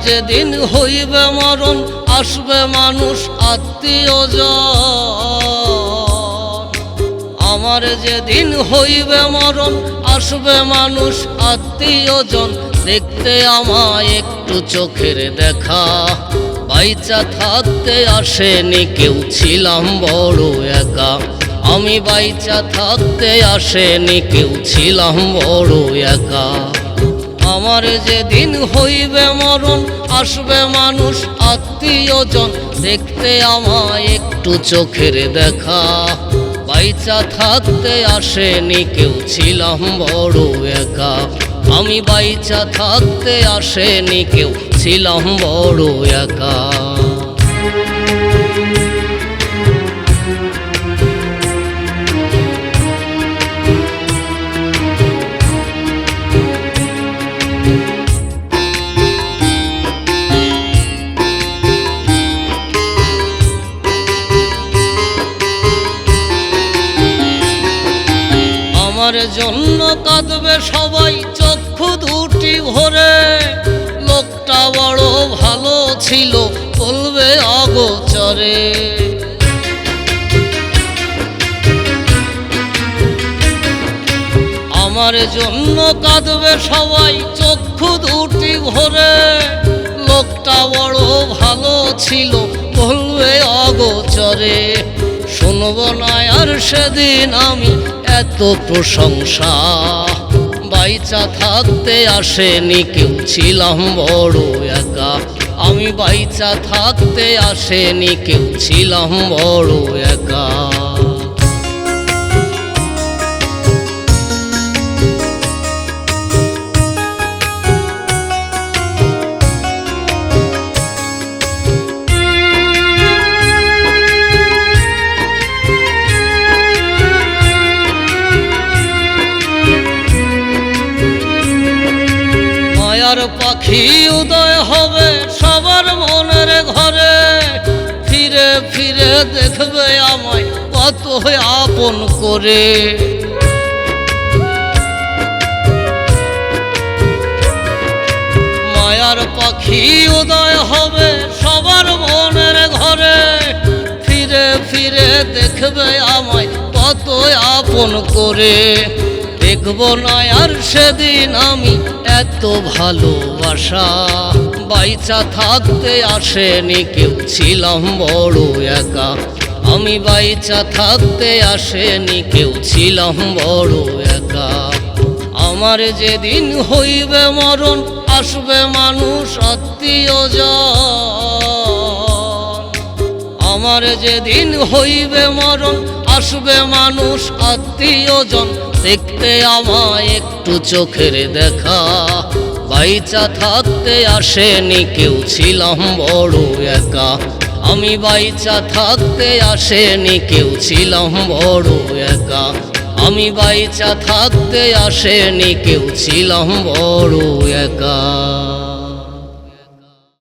যেদিন হইবে মরণ আসবে মানুষ আত্মীয়জন। আমার যেদিন হইবে মরণ আসবে মানুষ আত্মীয়জন। দেখতে আমায় একটু চোখের দেখা, বাইচা থাকতে আসেনি কেউ, ছিলাম বড় একা। আমি বাইচা থাকতে আসেনি কেউ, ছিলাম বড় একা। আমার যেদিন হইবে মরণ আসবে মানুষ আত্মীয়জন। দেখতে আমায় একটু চোখের দেখা, বাইচা থাকতে আসেনি কেউ, ছিলাম বড় একা। আমি বাইচা থাকতে আসেনি কেউ, ছিলাম বড় একা। আমার জন্য কাঁদবে সবাই চক্ষু দুটি ভরে। লোকটা বড় ভালো ছিল বলবে অগোচরে। আমার জন্য কাঁদবে সবাই চক্ষু দুটি ভরে। লোকটা বড় ভালো ছিল বলবে অগোচরে। শুনব না আর সেদিন আমি এত প্রশংসা, বাইচা থাকতে আসেনি কেউ, ছিলাম বড় একা। আমি বাইচা থাকতে আসেনি কেউ, ছিলাম বড় একা। মায়ার পাখি উদয় হবে সবার মনের ঘরে। ফিরে ফিরে দেখবে আমায় কত আপন করে। মায়ার পাখি উদয় হবে সবার মনের ঘরে। ফিরে ফিরে দেখবে আমায় কত আপন করে। দেখব না আর সেদিন আমি এত ভালোবাসা, বাইচা থাকতে আসেনি কেউ, ছিলাম বড় একা। আমি বাইচা থাকতে আসেনি কেউ, ছিলাম বড় একা। আমার যেদিন হইবে মরণ আসবে মানুষ আত্মীয়জন। আমার যেদিন হইবে মরণ আসবে মানুষ আত্মীয়জন। দেখতে আমায় একটু চোখের দেখা, বাইচা থাকতে আসেনি কেউ, ছিলাম বড় একা। আমি বাইচা থাকতে আসেনি কেউ, ছিলাম বড় একা। আমি বাইচা থাকতে আসেনি কেউ, ছিলাম বড় একা।